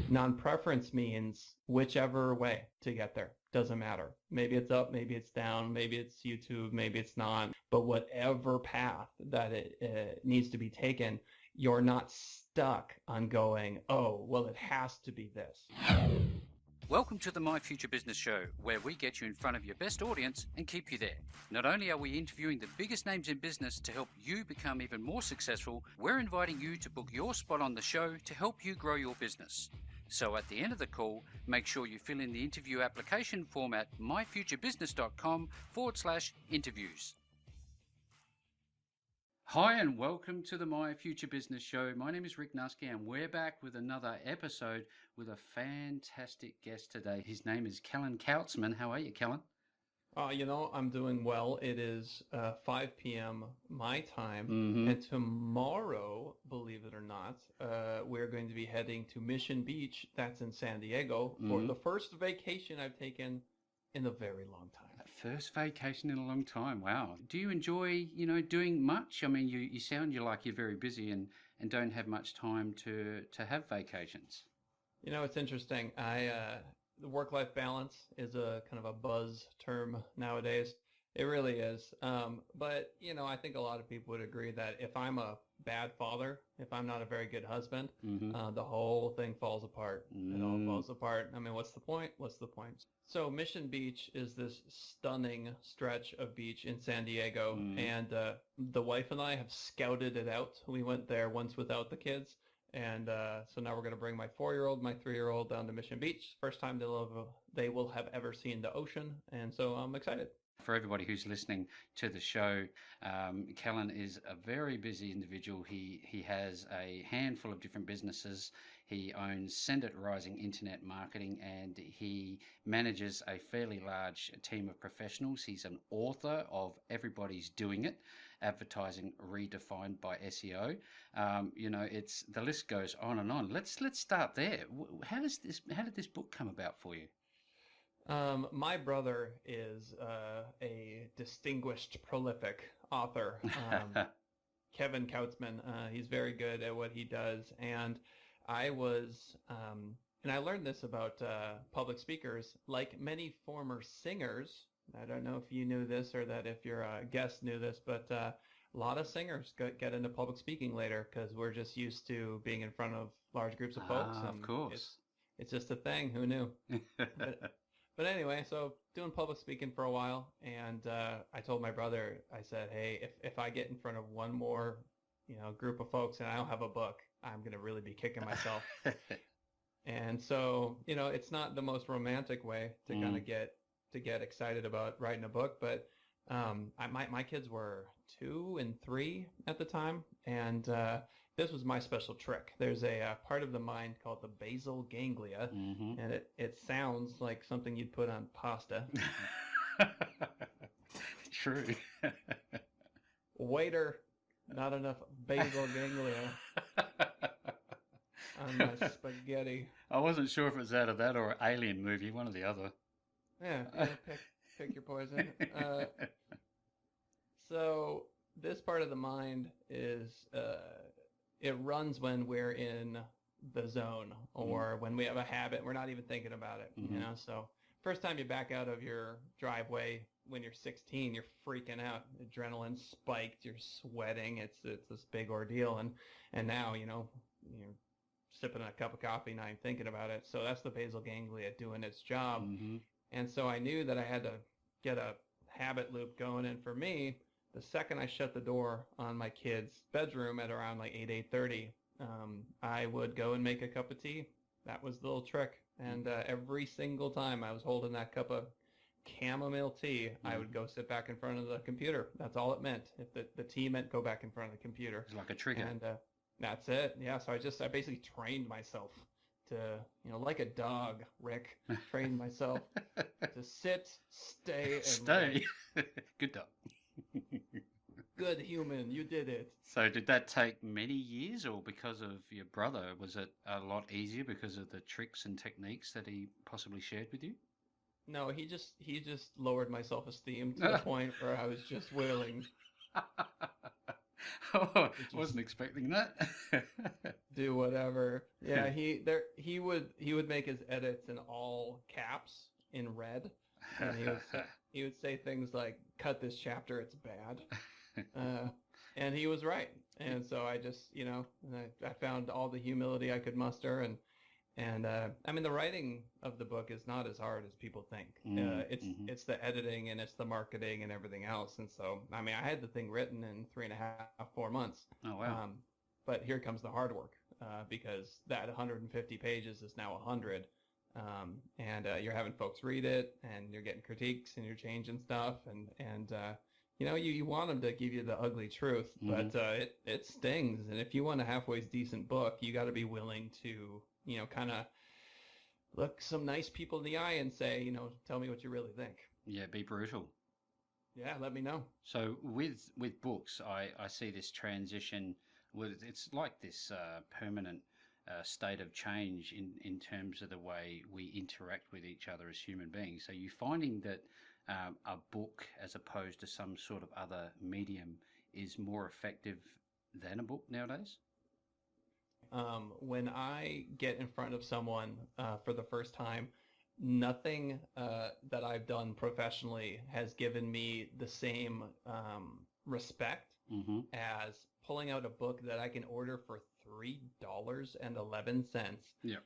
Non-preference means whichever way to get there. Doesn't matter. Maybe it's up, maybe it's down, maybe it's YouTube, maybe it's not. But whatever path that it needs to be taken, you're not stuck on going, oh, well, it has to be this. Welcome to the My Future Business Show, where we get you in front of your best audience and keep you there. Not only are we interviewing the biggest names in business to help you become even more successful, we're inviting you to book your spot on the show to help you grow your business. So at the end of the call, make sure you fill in the interview application form at myfuturebusiness.com/interviews. Hi and welcome to the My Future Business Show. My name is Rick Nusky and we're back with another episode with a fantastic guest today. His name is Kellen Kautzman. How are you, Kellen? I'm doing well. It is 5 p.m. my time, Mm-hmm. and tomorrow, believe it or not, we're going to be heading to Mission Beach, that's in San Diego, for the first vacation I've taken in a very long time. First vacation in a long time. Wow. Do you enjoy, doing much? I mean, you sound like you're very busy and don't have much time to have vacations. It's interesting. The work-life balance is a kind of a buzz term nowadays. It really is. But I think a lot of people would agree that if I'm a bad father, if I'm not a very good husband, the whole thing falls apart. It all falls apart. I mean, what's the point? What's the point? So Mission Beach is this stunning stretch of beach in San Diego, and the wife and I have scouted it out. We went there once without the kids. And so now we're going to bring my 4-year-old, my 3-year-old down to Mission Beach. First time they will have ever seen the ocean. And so I'm excited. For everybody who's listening to the show, Kellen is a very busy individual. He has a handful of different businesses. He owns Send It Rising Internet Marketing, and he manages a fairly large team of professionals. He's an author of Everybody's Doing It, Advertising Redefined by SEO. It's the list goes on and on. Let's start there. How did this book come about for you? My brother is a distinguished, prolific author, Kellen Kautzman. He's very good at what he does, and I learned this about public speakers. Like many former singers, I don't know if you knew this or that if your guest knew this, but a lot of singers get into public speaking later because we're just used to being in front of large groups of folks. Of course. It's just a thing. Who knew? But anyway, so doing public speaking for a while, and I told my brother, I said, hey, if I get in front of one more, group of folks and I don't have a book, I'm going to really be kicking myself. And so, it's not the most romantic way to kind of get excited about writing a book, but my kids were 2 and 3 at the time, and this was my special trick. There's a part of the mind called the basal ganglia, and it sounds like something you'd put on pasta. True. Waiter, not enough basal ganglia on my spaghetti. I wasn't sure if it was out of that or an Alien movie, one or the other. Yeah, pick your poison. So this part of the mind is it runs when we're in the zone or when we have a habit, we're not even thinking about it, So first time you back out of your driveway when you're 16, you're freaking out, adrenaline spiked, you're sweating, it's this big ordeal, and now, you're sipping a cup of coffee, not even thinking about it. So that's the basal ganglia doing its job. And so I knew that I had to get a habit loop going, and for me, the second I shut the door on my kid's bedroom at around like 8:30, I would go and make a cup of tea. That was the little trick. And every single time I was holding that cup of chamomile tea, I would go sit back in front of the computer. That's all it meant. If the tea meant go back in front of the computer. It's like a trigger. And that's it. Yeah, so I basically trained myself to, like a dog, Rick, trained myself to sit, stay, and stay. Good dog. Good human, you did it. So did that take many years, or because of your brother, was it a lot easier because of the tricks and techniques that he possibly shared with you? No, he just lowered my self-esteem to the point where I was just willing Oh, I wasn't expecting that. Do whatever. Yeah, he would make his edits in all caps in red, and he would say things like, "Cut this chapter, it's bad," and he was right. And so I just, I found all the humility I could muster, and I mean, the writing of the book is not as hard as people think. It's the editing and it's the marketing and everything else. And so, I mean, I had the thing written in 3.5, 4 months. Oh, wow. But here comes the hard work, because that 150 pages is now 100. And you're having folks read it, and you're getting critiques, and you're changing stuff, and you want them to give you the ugly truth, but it stings. And if you want a halfway decent book, you got to be willing to kind of look some nice people in the eye and say, tell me what you really think. Yeah, be brutal. Yeah, let me know. So with books, I see this transition. It's like this permanent state of change in terms of the way we interact with each other as human beings. So you're finding that a book, as opposed to some sort of other medium, is more effective than a book nowadays? When I get in front of someone for the first time, nothing that I've done professionally has given me the same respect as pulling out a book that I can order for $3.11, Yeah.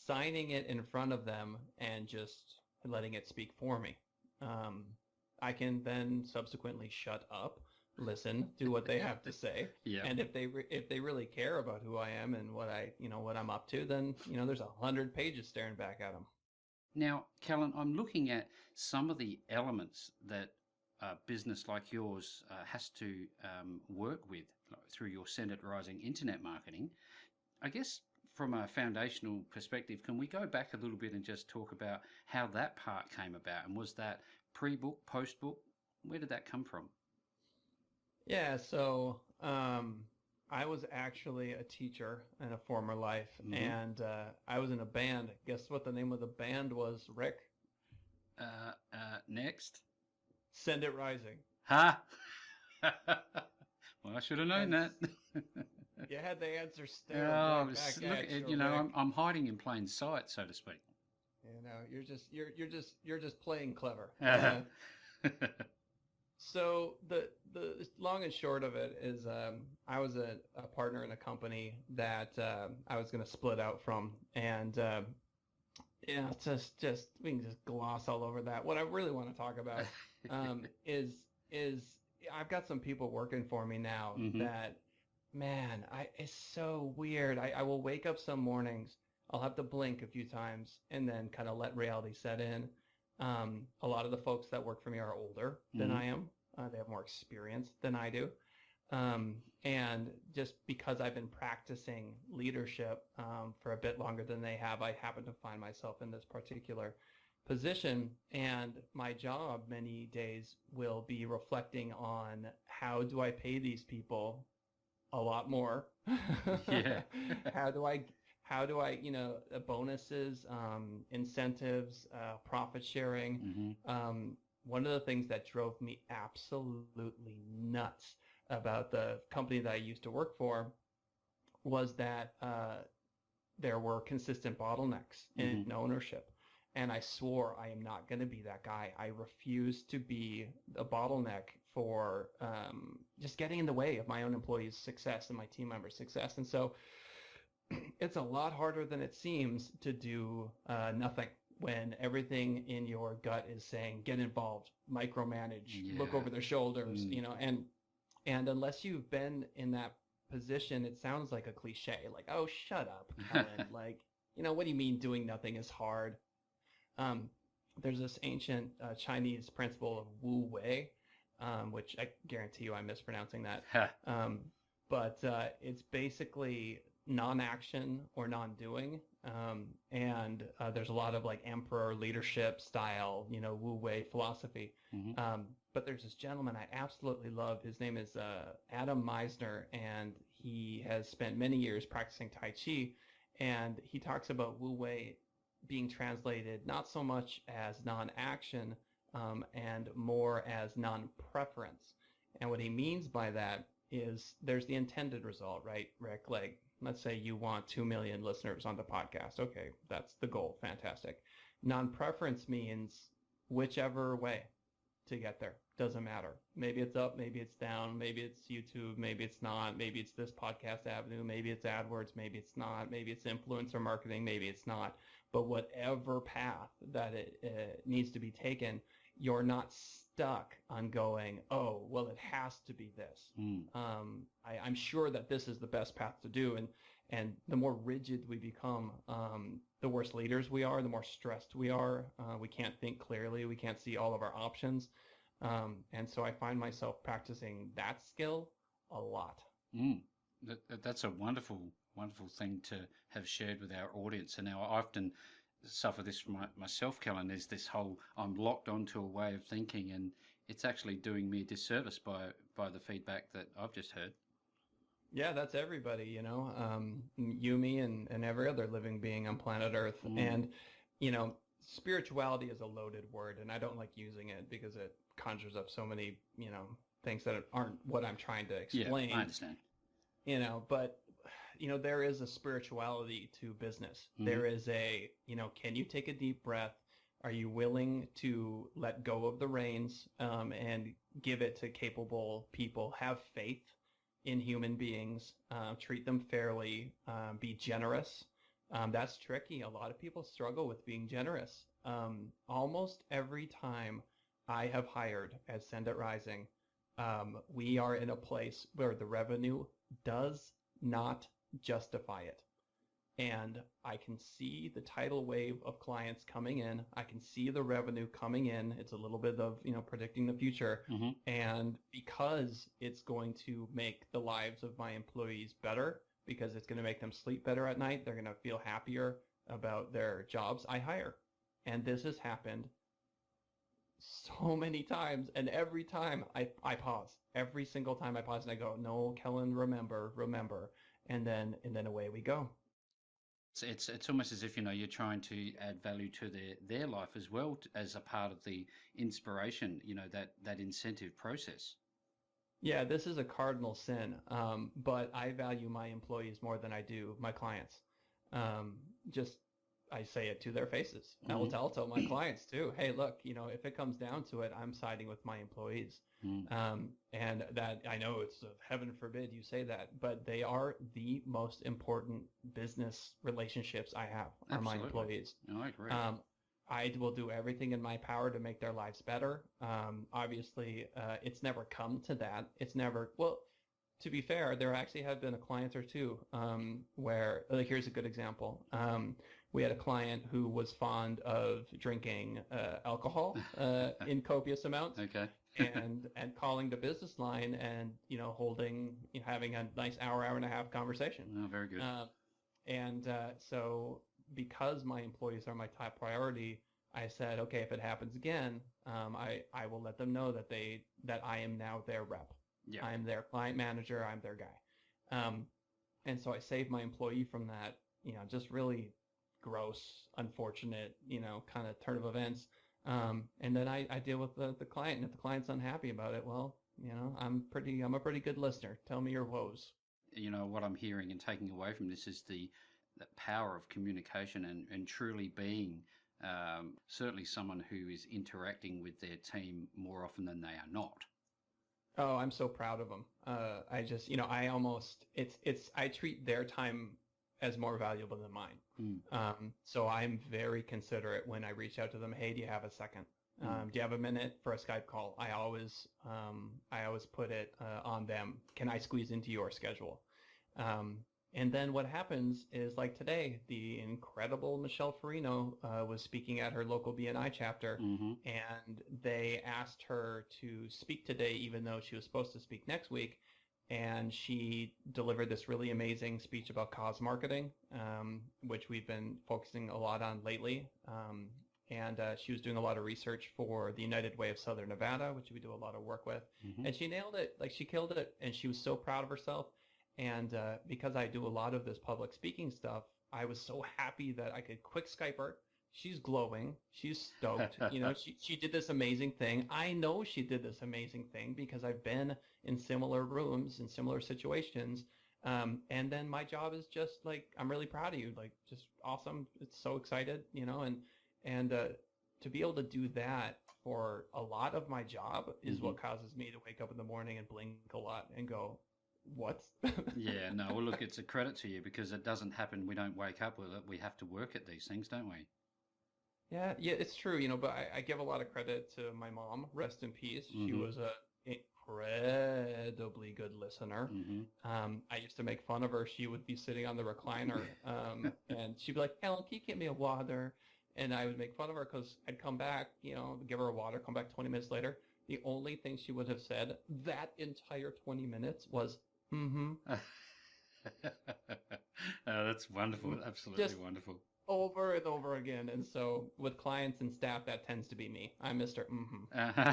signing it in front of them, and just letting it speak for me. I can then subsequently shut up, listen, do what they have to say. Yeah. And if they really care about who I am and what I'm up to, then there's 100 pages staring back at them. Now, Kellen, I'm looking at some of the elements that a business like yours has to work with through your Send It Rising internet marketing. I guess from a foundational perspective, can we go back a little bit and just talk about how that part came about? And was that pre-book, post-book? Where did that come from? Yeah, so I was actually a teacher in a former life, and I was in a band. Guess what the name of the band was, Rick? Next. Send It Rising. Ha! Well, I should have known that. You had the answer still. Oh, look, I'm hiding in plain sight, so to speak. You're just playing clever. So the long and short of it is, I was a partner in a company that I was going to split out from, and just we can just gloss all over that. What I really want to talk about is I've got some people working for me now that, man, it's so weird. I will wake up some mornings, I'll have to blink a few times, and then kind of let reality set in. A lot of the folks that work for me are older than I am. They have more experience than I do. And just because I've been practicing leadership for a bit longer than they have, I happen to find myself in this particular position. And my job many days will be reflecting on, how do I pay these people a lot more? Yeah. How do I bonuses, incentives, profit sharing. One of the things that drove me absolutely nuts about the company that I used to work for was that there were consistent bottlenecks in ownership. And I swore I am not going to be that guy. I refuse to be a bottleneck for just getting in the way of my own employees' success and my team members' success. And so it's a lot harder than it seems to do nothing when everything in your gut is saying, get involved, micromanage, look over their shoulders, and unless you've been in that position, it sounds like a cliche, like, oh, shut up, Kellen. Like, what do you mean doing nothing is hard? There's this ancient Chinese principle of Wu Wei, which I guarantee you I'm mispronouncing that. But it's basically non-action or non-doing. And there's a lot of like emperor leadership style, Wu Wei philosophy. But there's this gentleman I absolutely love. His name is Adam Meisner, and he has spent many years practicing Tai Chi. And he talks about Wu Wei being translated not so much as non-action and more as non-preference. And what he means by that is there's the intended result, right, Rick? Like, let's say you want 2 million listeners on the podcast. Okay, that's the goal. Fantastic. Non-preference means whichever way to get there. Doesn't matter. Maybe it's up, maybe it's down, maybe it's YouTube, maybe it's not, maybe it's this podcast avenue, maybe it's AdWords, maybe it's not, maybe it's influencer marketing, maybe it's not. But whatever path that it needs to be taken, you're not stuck on going, oh, well, it has to be this. I'm sure that this is the best path to do. And the more rigid we become, the worse leaders we are, the more stressed we are. We can't think clearly. We can't see all of our options. And so I find myself practicing that skill a lot. That's a wonderful, wonderful thing to have shared with our audience. And now I often suffer this from myself, Kellen, is this whole, I'm locked onto a way of thinking, and it's actually doing me a disservice by the feedback that I've just heard. Yeah, that's everybody, you know, you, me, and every other living being on planet Earth. And, you know, spirituality is a loaded word, and I don't like using it because it conjures up so many, you know, things that aren't what I'm trying to explain. Yeah, I understand. You know, but, you know, there is a spirituality to business. There is a, you know, can you take a deep breath? Are you willing to let go of the reins and give it to capable people? Have faith in human beings, treat them fairly, be generous. That's tricky. A lot of people struggle with being generous. Almost every time I have hired at Send It Rising, we are in a place where the revenue does not justify it. And I can see the tidal wave of clients coming in. I can see the revenue coming in. It's a little bit of, you know, predicting the future. And because it's going to make the lives of my employees better, because it's going to make them sleep better at night, they're going to feel happier about their jobs, I hire. And this has happened so many times. And every time I pause. Every single time I pause and I go, no, Kellen, remember. And then away we go. It's almost as if, you know, you're trying to add value to their life as well as a part of the inspiration, you know, that incentive process. Yeah, this is a cardinal sin, but I value my employees more than I do my clients. I say it to their faces. I will tell my clients too, hey, look, you know, if it comes down to it, I'm siding with my employees. And that, I know it's heaven forbid you say that, but they are the most important business relationships I have are my employees. No, I agree. I will do everything in my power to make their lives better. Obviously, it's never come to that. It's never, well, to be fair, there actually have been a client or two where, like, here's a good example. We had a client who was fond of drinking alcohol in copious amounts. Okay. and calling the business line and, you know, having a nice hour and a half conversation. Oh, very good. So because my employees are my top priority, I said, okay, if it happens again, I will let them know that I am now their rep. Yeah. I'm their client manager. I'm their guy. And so I saved my employee from that, you know, just really gross, unfortunate, you know, kind of turn of events. And then I deal with the client, and if the client's unhappy about it, well, you know, I'm a pretty good listener. Tell me your woes. You know, what I'm hearing and taking away from this is the power of communication and truly being certainly someone who is interacting with their team more often than they are not. Oh, I'm so proud of them. I just, you know, I treat their time as more valuable than mine. So I'm very considerate when I reach out to them. Hey, do you have a second? Do you have a minute for a Skype call? I always put it on them. Can I squeeze into your schedule? And then what happens is, like today, the incredible Michelle Farino was speaking at her local BNI chapter, and they asked her to speak today, even though she was supposed to speak next week. And she delivered this really amazing speech about cause marketing, which we've been focusing a lot on lately. And she was doing a lot of research for the United Way of Southern Nevada, which we do a lot of work with. And she nailed it. Like, she killed it. And she was so proud of herself. And because I do a lot of this public speaking stuff, I was so happy that I could quick Skype her. she's glowing. She's stoked. She did this amazing thing. I know she did this amazing thing because I've been in similar rooms, in similar situations. And then my job is just like, I'm really proud of you. Like, just awesome. It's so excited, and to be able to do that for a lot of my job is what causes me to wake up in the morning and blink a lot and go, what? Yeah, no, well, look, it's a credit to you because it doesn't happen. We don't wake up with it. We have to work at these things, don't we? Yeah, it's true, but I give a lot of credit to my mom. Rest in peace. She was a incredibly good listener. I used to make fun of her. She would be sitting on the recliner, and she'd be like, "Ellen, can you get me a water?" And I would make fun of her because I'd come back, give her a water, come back 20 minutes later. The only thing she would have said that entire 20 minutes was, mm-hmm. That's wonderful. Absolutely just wonderful. Over and over again. And so with clients and staff, that tends to be me. I'm Mr. Mm-hmm.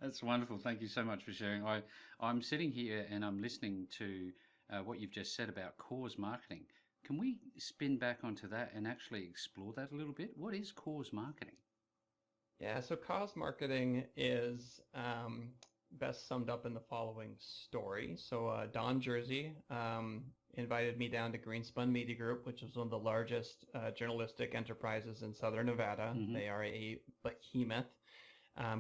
That's wonderful. Thank you so much for sharing. I'm sitting here and I'm listening to what you've just said about cause marketing. Can we spin back onto that and actually explore that a little bit? What is cause marketing? Yeah, so cause marketing is best summed up in the following story. So Don Jersey invited me down to Greenspun Media Group, which is one of the largest journalistic enterprises in Southern Nevada. They are a behemoth.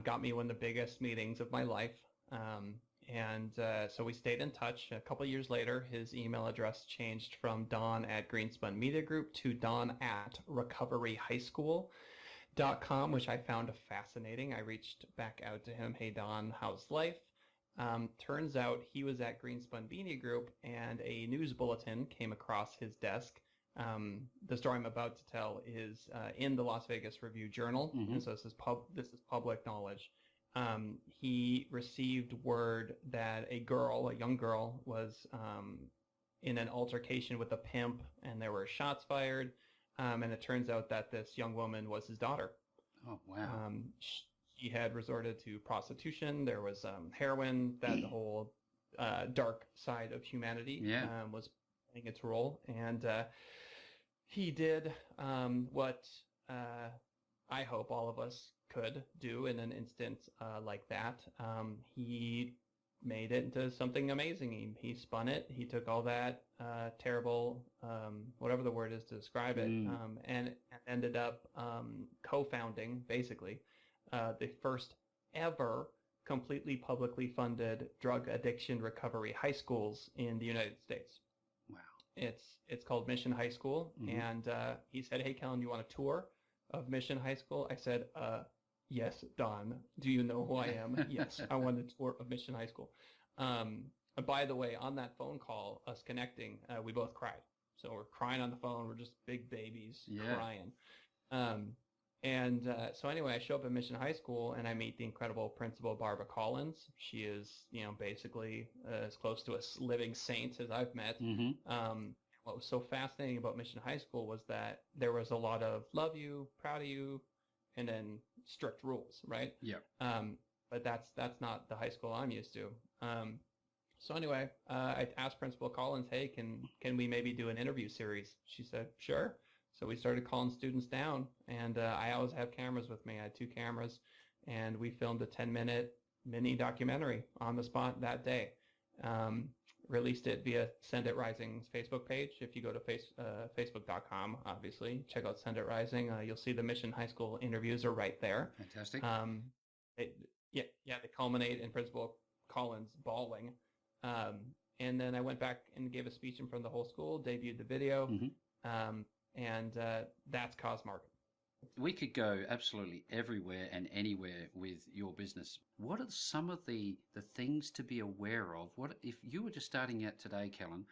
Got me one of the biggest meetings of my life. So we stayed in touch. A couple of years later, his email address changed from Don at Greenspun Media Group to Don at recoveryhighschool.com, which I found fascinating. I reached back out to him. Hey, Don, how's life? Turns out he was at Greenspun Media Group and a news bulletin came across his desk. The story I'm about to tell is in the Las Vegas Review-Journal, and so this is public knowledge. He received word that a young girl, was in an altercation with a pimp, and there were shots fired. And it turns out that this young woman was his daughter. Oh, wow. She had resorted to prostitution. There was heroin. That the whole dark side of humanity was playing its role. And he did what I hope all of us could do in an instance like that. He made it into something amazing. He spun it. He took all that terrible, whatever the word is to describe it, and ended up co-founding, basically, the first ever completely publicly funded drug addiction recovery high schools in the United States. Wow. It's called Mission High School, and he said, "Hey, Kellen, you want a tour of Mission High School?" I said, "Yes, Don. Do you know who I am?" "Yes, I want a tour of Mission High School." By the way, on that phone call, us connecting, we both cried. So we're crying on the phone. We're just big babies crying. So anyway, I show up at Mission High School and I meet the incredible principal, Barbara Collins. She is, basically as close to a living saint as I've met. What was so fascinating about Mission High School was that there was a lot of love you, proud of you, and then strict rules, right? Yeah. But that's not the high school I'm used to. So anyway, I asked Principal Collins, "Hey, can we maybe do an interview series?" She said, "Sure." So we started calling students down, and I always have cameras with me. I had 2 cameras, and we filmed a 10-minute mini documentary on the spot that day. Released it via Send It Rising's Facebook page. If you go to facebook.com, obviously, check out Send It Rising. You'll see the Mission High School interviews are right there. Fantastic. They culminate in Principal Collins bawling. And then I went back and gave a speech in front of the whole school, debuted the video, and that's cause marketing. We could go absolutely everywhere and anywhere with your business. What are some of the things to be aware of? What if you were just starting out today, Kellen?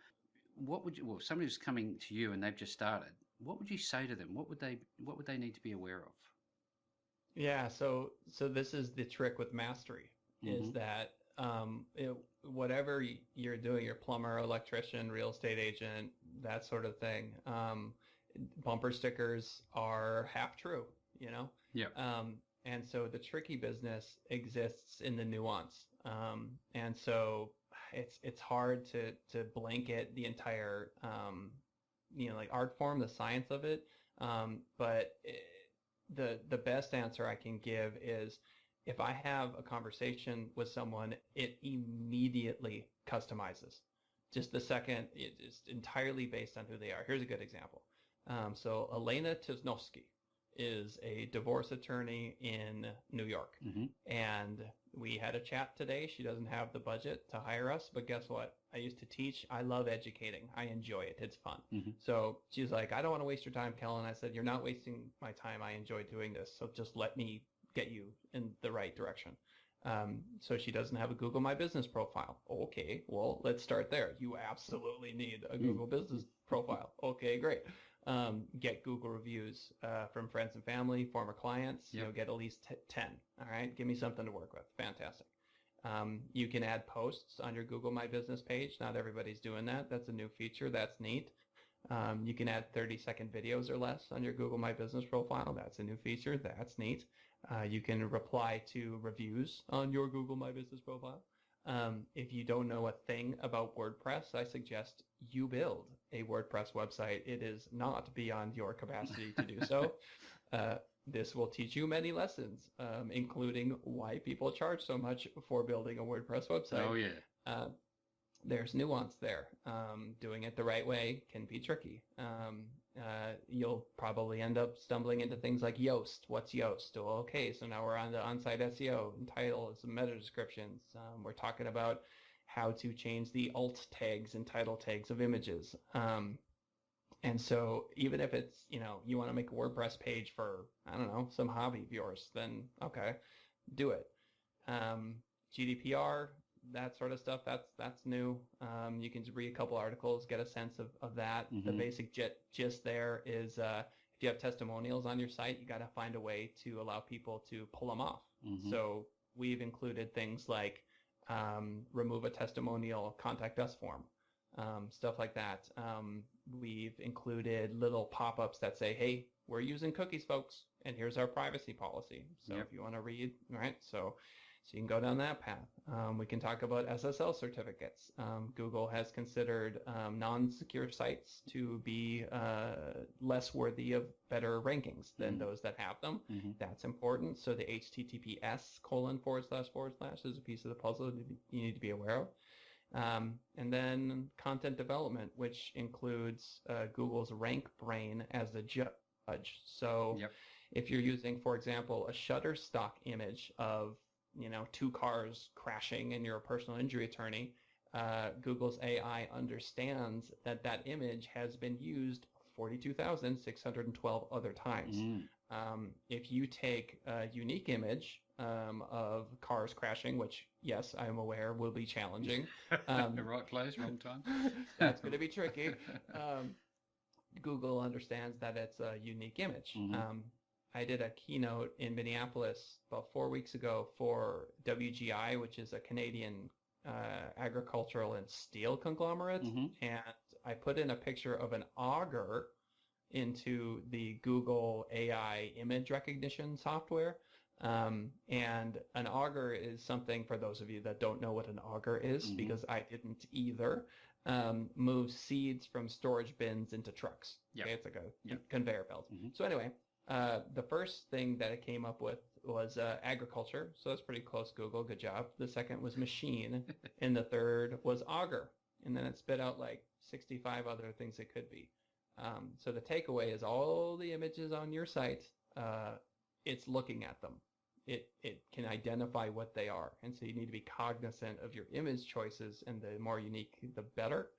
What would you? Well, somebody who's coming to you and they've just started. What would you say to them? What would they need to be aware of? Yeah. So this is the trick with mastery, is that whatever you're doing, your plumber, electrician, real estate agent, that sort of thing. Bumper stickers are half true, Yeah. And so the tricky business exists in the nuance. And so it's hard to blanket the entire like art form, the science of it. But the best answer I can give is if I have a conversation with someone, it immediately customizes. Just the second, it is entirely based on who they are. Here's a good example. So Elena Tisnowski is a divorce attorney in New York. And we had a chat today. She doesn't have the budget to hire us, but guess what? I used to teach. I love educating. I enjoy it. It's fun. So she's like, I don't want to waste your time, Kellen. I said, you're not wasting my time. I enjoy doing this. So just let me get you in the right direction. So she doesn't have a Google My Business profile. Okay, well, let's start there. You absolutely need a Google Business profile. Okay, great. Get Google reviews from friends and family, former clients. Yep. Get at least 10. All right, give me something to work with. Fantastic. You can add posts on your Google My Business page. Not everybody's doing that. That's a new feature. That's neat. You can add 30-second videos or less on your Google My Business profile. That's a new feature. That's neat. You can reply to reviews on your Google My Business profile. If you don't know a thing about WordPress, I suggest you build a WordPress website. It is not beyond your capacity to do so. This will teach you many lessons, including why people charge so much for building a WordPress website. Oh, yeah. There's nuance there. Doing it the right way can be tricky. You'll probably end up stumbling into things like Yoast. What's Yoast? Well, okay, so now we're on the on-site SEO and titles and meta descriptions. We're talking about how to change the alt tags and title tags of images. And so even if it's, you want to make a WordPress page for, I don't know, some hobby of yours, then okay, do it. GDPR, that sort of stuff, that's new. You can read a couple articles, get a sense of that. The basic gist there is if you have testimonials on your site, you got to find a way to allow people to pull them off. So we've included things like remove a testimonial, contact us form, stuff like that. We've included little pop-ups that say, hey, we're using cookies, folks, and here's our privacy policy. So if you want to read, right? So you can go down that path. We can talk about SSL certificates. Google has considered non-secure sites to be less worthy of better rankings than those that have them. That's important. So the HTTPS:// is a piece of the puzzle you need to be aware of. And then content development, which includes Google's rank brain as a judge. So if you're using, for example, a Shutterstock image of two cars crashing and you're a personal injury attorney, Google's AI understands that image has been used 42,612 other times. If you take a unique image of cars crashing, which, yes, I'm aware will be challenging. The right place, wrong time. That's going to be tricky. Google understands that it's a unique image. I did a keynote in Minneapolis about 4 weeks ago for WGI, which is a Canadian agricultural and steel conglomerate. And I put in a picture of an auger into the Google AI image recognition software. And an auger is something, for those of you that don't know what an auger is, because I didn't either, moves seeds from storage bins into trucks. Okay? It's like a conveyor belt. So anyway, the first thing that it came up with was agriculture. So that's pretty close, Google. Good job. The second was machine. And the third was auger. And then it spit out like 65 other things it could be. So the takeaway is all the images on your site, it's looking at them. It can identify what they are. And so you need to be cognizant of your image choices, and the more unique, the better.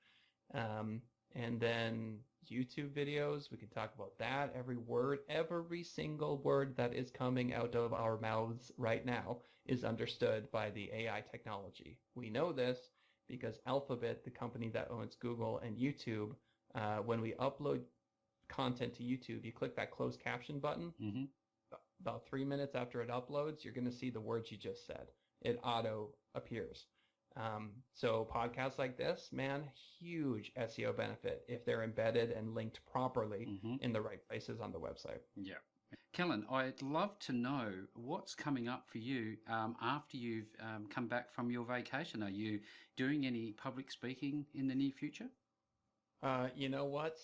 And then YouTube videos, we can talk about that. Every single word that is coming out of our mouths right now is understood by the AI technology. We know this because Alphabet, the company that owns Google and YouTube, when we upload content to YouTube, you click that closed caption button. About 3 minutes after it uploads, you're going to see the words you just said. It auto appears. So podcasts like this, man, huge SEO benefit if they're embedded and linked properly in the right places on the website. Yeah. Kellen, I'd love to know what's coming up for you after you've come back from your vacation. Are you doing any public speaking in the near future? You know what?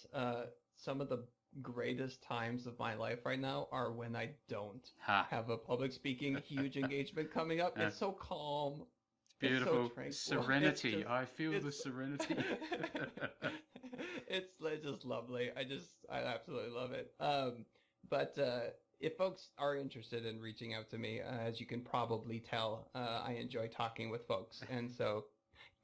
Some of the greatest times of my life right now are when I don't Ha. have a public speaking huge engagement coming up. It's so calm. It's beautiful. It's so tranquil. Serenity. I feel the serenity. It's just lovely. I absolutely love it. But if folks are interested in reaching out to me, as you can probably tell, I enjoy talking with folks. And so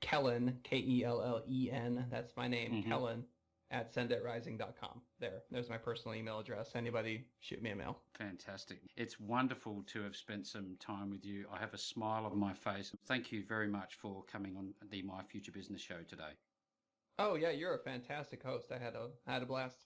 Kellen, K-E-L-L-E-N, that's my name, Kellen, at senditrising.com. There's my personal email address. Anybody, shoot me a mail. Fantastic. It's wonderful to have spent some time with you. I have a smile on my face. Thank you very much for coming on the My Future Business show today. Oh yeah, you're a fantastic host. I had a blast.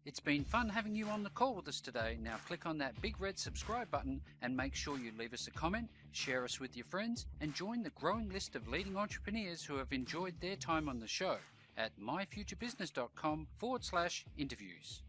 It's been fun having you on the call with us today. Now click on that big red subscribe button and make sure you leave us a comment, share us with your friends, and join the growing list of leading entrepreneurs who have enjoyed their time on the show at myfuturebusiness.com/interviews.